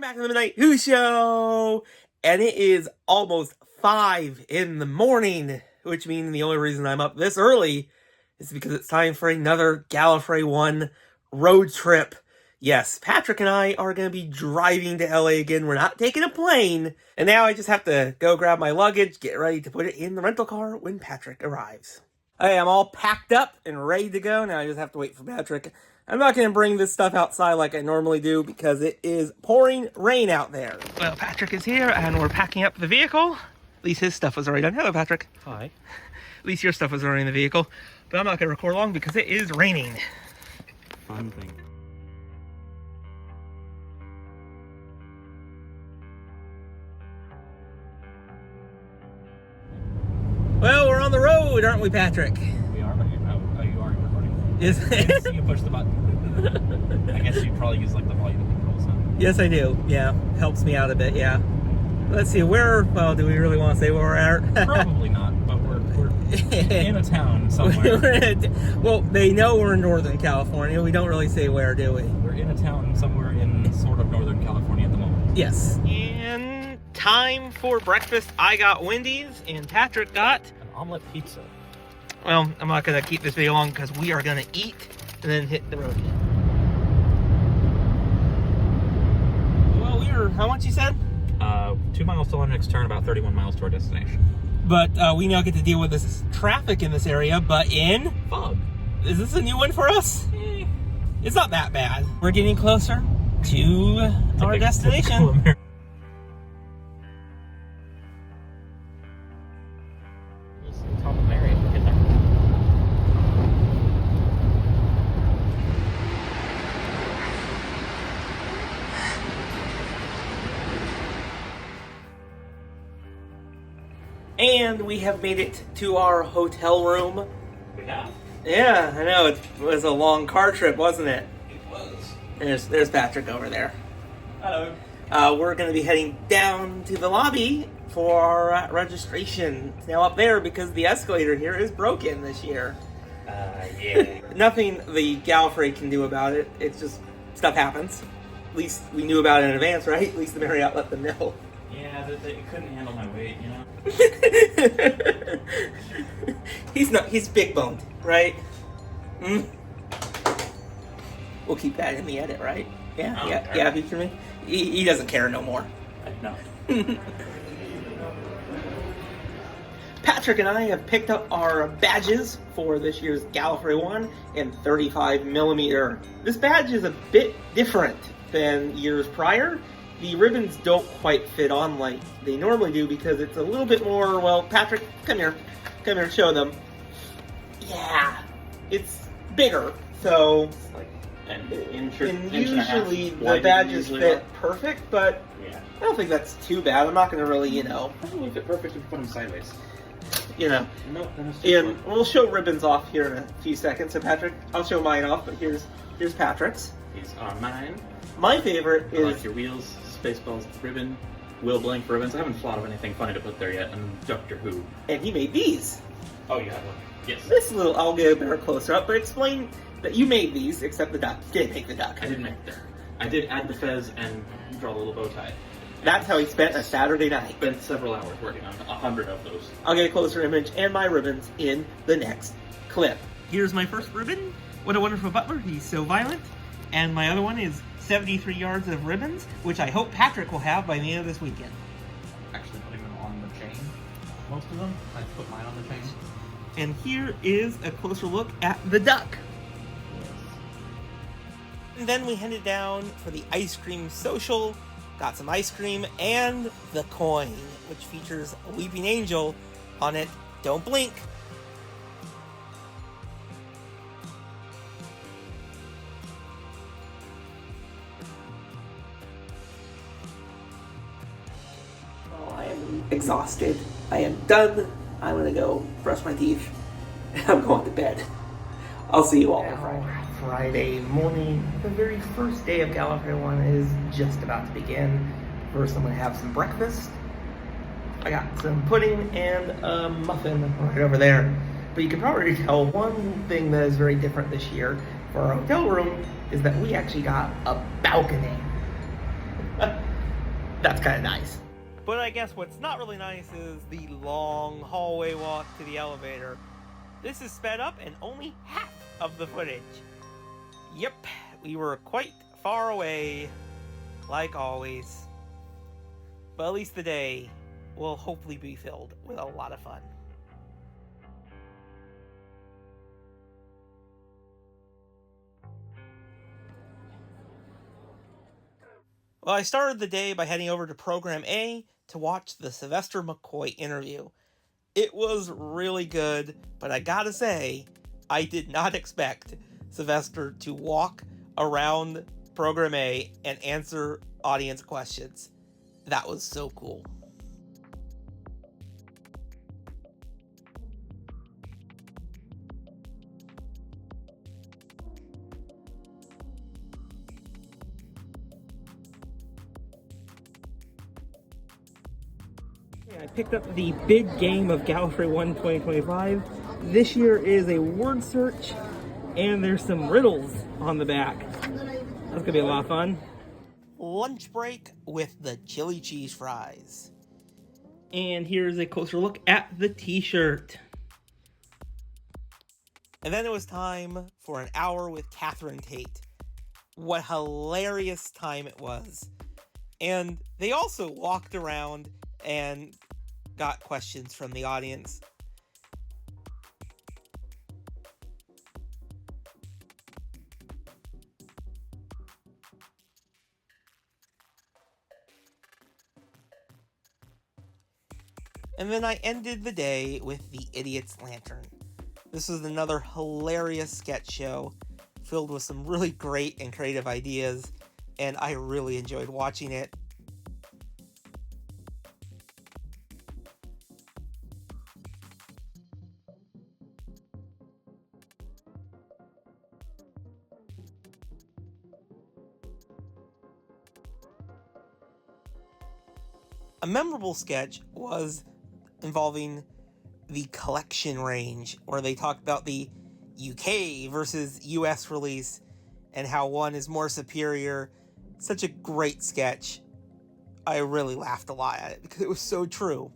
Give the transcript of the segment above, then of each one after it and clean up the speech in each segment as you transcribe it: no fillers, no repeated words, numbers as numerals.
Welcome back to the Midnight Who Show! And it is almost 5 in the morning, which means the only reason I'm up this early is because it's time for another Gallifrey One road trip. Yes, Patrick and I are going to be driving to LA again. We're not taking a plane. And now I just have to go grab my luggage, get ready to put it in the rental car when Patrick arrives. Hey, I'm all packed up and ready to go. Now I just have to wait for Patrick. I'm not going to bring this stuff outside like I normally do because it is pouring rain out there. Well, Patrick is here and we're packing up the vehicle. At least his stuff was already done. Hello, Patrick. Hi. At least your stuff was already in the vehicle. But I'm not going to record long because it is raining. Fun thing. Well, we're on the road, aren't we, Patrick? We are, but you are recording. Yes. You push the button. I guess you probably use like the volume controls, huh? Yes, I do. Yeah, helps me out a bit, yeah. Let's see, well, do we really want to say where we're at? Probably not, but we're in a town somewhere. Well, they know we're in Northern California. We don't really say where, do we? We're in a town somewhere in sort of Northern California at the moment. Yes. And time for breakfast. I got Wendy's and Patrick got An omelet pizza. well, I'm not going to keep this video long because we are going to eat and then hit the road. Well, we were, how much you said? 2 miles till our next turn, about 31 miles to our destination. But we now get to deal with this traffic in this area, but in Fog. Is this a new one for us? It's not that bad. We're getting closer to our destination. Top of Mary, get there. And we have made it to our hotel room. We have. Yeah, I know. It was a long car trip, wasn't it? It was. There's Patrick over there. Hello. We're going to be heading down to the lobby for our registration. It's now up there because the escalator here is broken this year. Yeah. Nothing the Gallifrey can do about it. It's just stuff happens. At least we knew about it in advance, right? At least the Marriott let them know. Yeah, they couldn't handle my weight, you know? He's big boned, right? Mm? We'll keep that in the edit, right? Yeah, feature me. He doesn't care no more. No. Patrick and I have picked up our badges for this year's Gallifrey One in 35mm. This badge is a bit different than years prior. The ribbons don't quite fit on like they normally do because it's a little bit more, well, Patrick, come here, show them. Yeah, it's bigger, so And usually the badges fit perfect, but yeah. I don't think that's too bad. I'm not going to really, I don't know if it perfect if you put them sideways. No, and we'll show ribbons off here in a few seconds. So Patrick, I'll show mine off, but here's Patrick's. These are mine. My favorite I is like your wheels, Spaceballs, ribbon, wheel blank ribbons. I haven't thought of anything funny to put there yet, and Doctor Who. and he made these. Oh, you have one. Yes. This little, I'll get a better closer up, but explain that you made these, except the duck. You didn't make the duck. I didn't make them. I did add the fez and draw a little bow tie. That's how he spent a Saturday night. Spent several hours working on 100 of those. I'll get a closer image and my ribbons in the next clip. Here's my first ribbon. What a Wonderful Butler. He's so violent. And my other one is 73 yards of ribbons, which I hope Patrick will have by the end of this weekend. Actually putting them on the chain. Most of them. I put mine on the chain. And here is a closer look at the duck. And then we headed down for the ice cream social, got some ice cream, and the coin, which features a weeping angel on it. Don't blink. Oh, I am exhausted. I am done. I'm gonna go brush my teeth. I'm going to bed. I'll see you all on Friday morning. The very first day of Gallifrey One is just about to begin. First, I'm going to have some breakfast. I got some pudding and a muffin right over there. But you can probably tell one thing that is very different this year for our hotel room is that we actually got a balcony. That's kind of nice. But I guess what's not really nice is the long hallway walk to the elevator. This is sped up and only half of the footage. Yep, we were quite far away, like always. But at least the day will hopefully be filled with a lot of fun. Well, I started the day by heading over to Program A to watch the Sylvester McCoy interview. It was really good, but I gotta say, I did not expect Sylvester to walk around Program A and answer audience questions. That was so cool. I picked up the big game of Gallifrey One 2025. This year is a word search, and there's some riddles on the back. That's gonna be a lot of fun. Lunch break with the chili cheese fries. And here's a closer look at the t-shirt. And then it was time for an hour with Catherine Tate. What hilarious time it was. And they also walked around and got questions from the audience. And then I ended the day with The Idiot's Lantern. This was another hilarious sketch show filled with some really great and creative ideas, and I really enjoyed watching it. A memorable sketch was involving the collection range, where they talked about the UK versus US release and how one is more superior. Such a great sketch. I really laughed a lot at it because it was so true.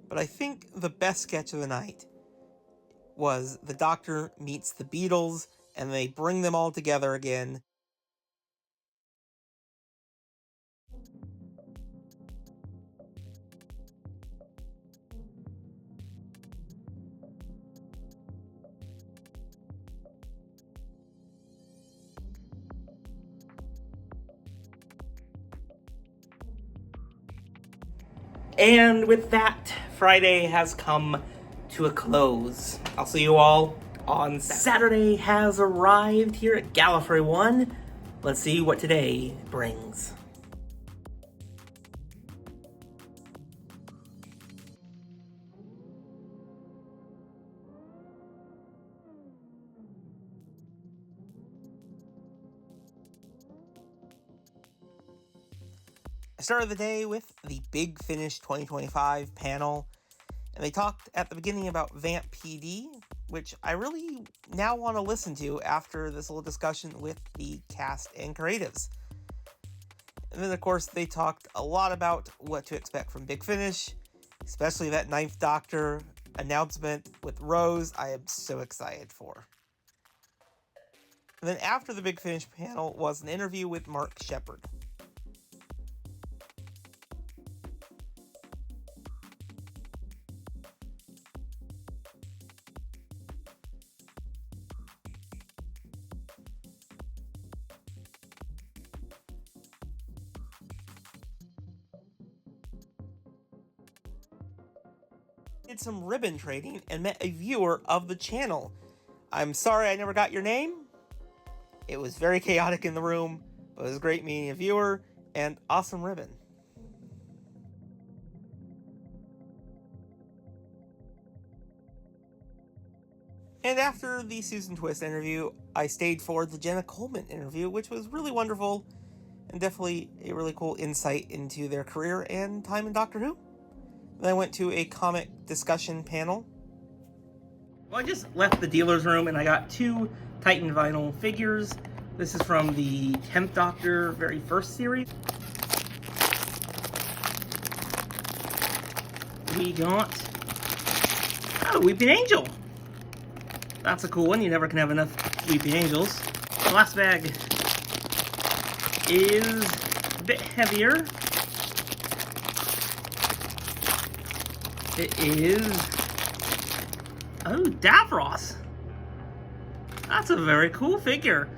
But I think the best sketch of the night was the Doctor meets the Beatles and they bring them all together again. And with that, Friday has come to a close. I'll see you all on Saturday. Has arrived here at Gallifrey One. Let's see what today brings. I started the day with the Big Finish 2025 panel, and they talked at the beginning about Vamp PD, which I really now want to listen to after this little discussion with the cast and creatives. And then, of course, they talked a lot about what to expect from Big Finish, especially that Ninth Doctor announcement with Rose. I am so excited for. And then after the Big Finish panel was an interview with Mark Sheppard. Did some ribbon trading and met a viewer of the channel. I'm sorry I never got your name. It was very chaotic in the room, but it was great meeting a viewer and awesome ribbon. And after the Susan Twist interview, I stayed for the Jenna Coleman interview, which was really wonderful and definitely a really cool insight into their career and time in Doctor Who. Then I went to a comic discussion panel. Well, I just left the dealer's room and I got 2 Titan vinyl figures. This is from the 10th Doctor very first series. We got Weeping Angel. That's a cool one. You never can have enough Weeping Angels. The last bag is a bit heavier. It is... oh, Davros. That's a very cool figure.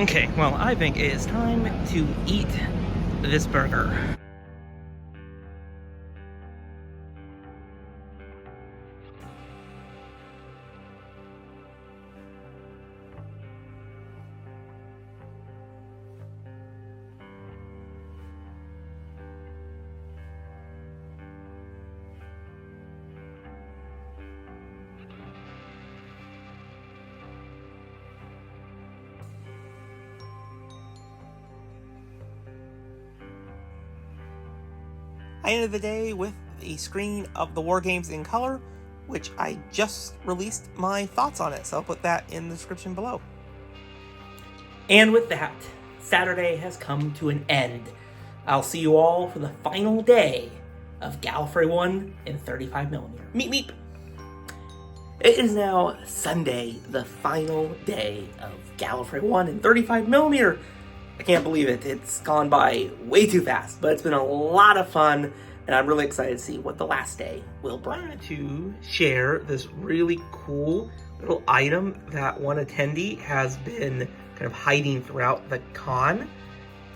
Okay, well, I think it is time to eat this burger. I ended the day with a screen of the War Games in color, which I just released my thoughts on it, so I'll put that in the description below. And with that, Saturday has come to an end. I'll see you all for the final day of Gallifrey One in 35mm. Meep meep! It is now Sunday, the final day of Gallifrey One in 35mm. I can't believe it. It's gone by way too fast, but it's been a lot of fun, and I'm really excited to see what the last day will bring. I wanted to share this really cool little item that one attendee has been kind of hiding throughout the con.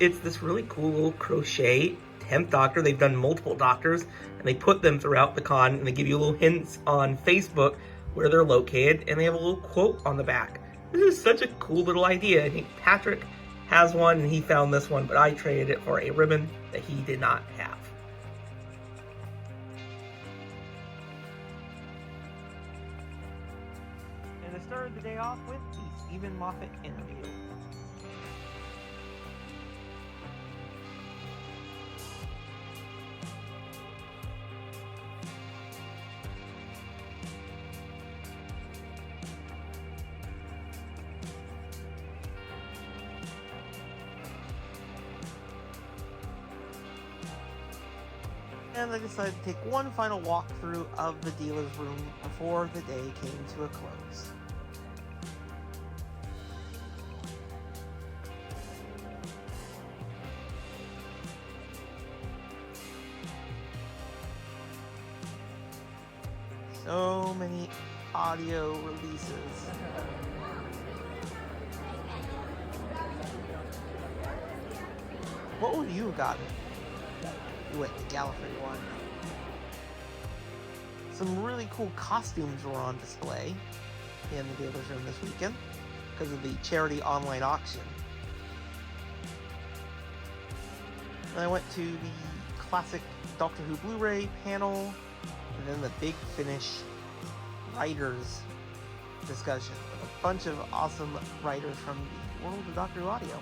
It's this really cool little crochet 10th Doctor. They've done multiple Doctors, and they put them throughout the con, and they give you little hints on Facebook where they're located, and they have a little quote on the back. This is such a cool little idea. I think Patrick has one, and he found this one, but I traded it for a ribbon that he did not have. And I started the day off with the Stephen Moffat interview. And I decided to take one final walkthrough of the dealer's room before the day came to a close. So many audio releases. What would you have gotten? You went to Gallifrey One. Some really cool costumes were on display in the dealer's room this weekend because of the charity online auction. And I went to the classic Doctor Who Blu-ray panel, and then the Big Finish writers discussion with a bunch of awesome writers from the world of Doctor Who audio.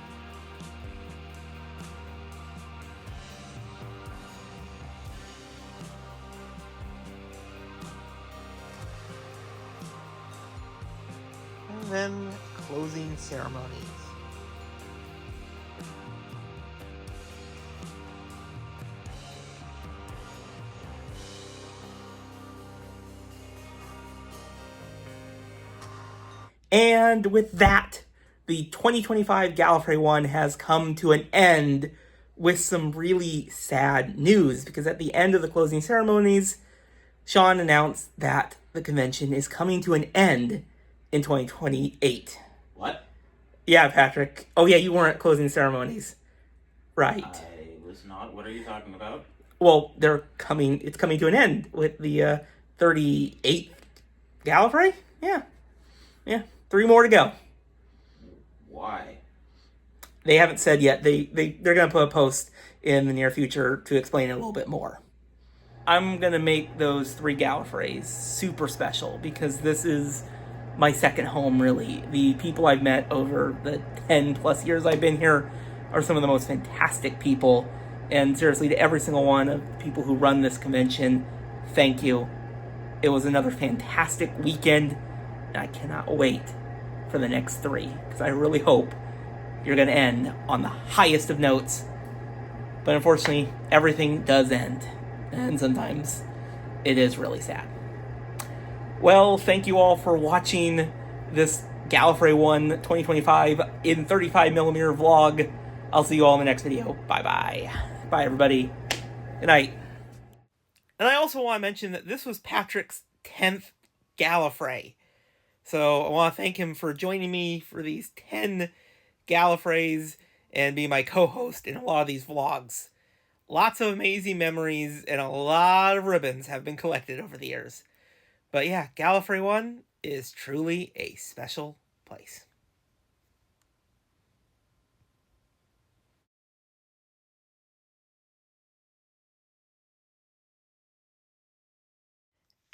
And then closing ceremonies. And with that, the 2025 Gallifrey One has come to an end with some really sad news, because at the end of the closing ceremonies, Sean announced that the convention is coming to an end in 2028. What? Yeah, Patrick. Oh yeah, you weren't at closing ceremonies. Right. I was not. What are you talking about? Well, they're coming. It's coming to an end with the 38th Gallifrey. Yeah, yeah. 3 more to go. Why? They haven't said yet. They're gonna put a post in the near future to explain it a little bit more. I'm gonna make those 3 Gallifreys super special because this is my second home. Really, the people I've met over the 10+ years I've been here are some of the most fantastic people. And seriously, to every single one of the people who run this convention, thank you. It was another fantastic weekend, and I cannot wait for the next 3 because I really hope you're going to end on the highest of notes. But unfortunately, everything does end, and sometimes it is really sad. Well, thank you all for watching this Gallifrey One 2025 in 35mm vlog. I'll see you all in the next video. Bye-bye. Bye, everybody. Good night. And I also want to mention that this was Patrick's 10th Gallifrey. So I want to thank him for joining me for these 10 Gallifreys and being my co-host in a lot of these vlogs. Lots of amazing memories and a lot of ribbons have been collected over the years. But yeah, Gallifrey One is truly a special place.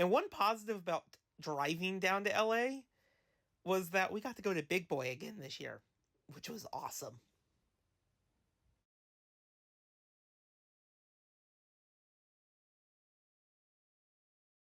And one positive about driving down to LA was that we got to go to Big Boy again this year, which was awesome.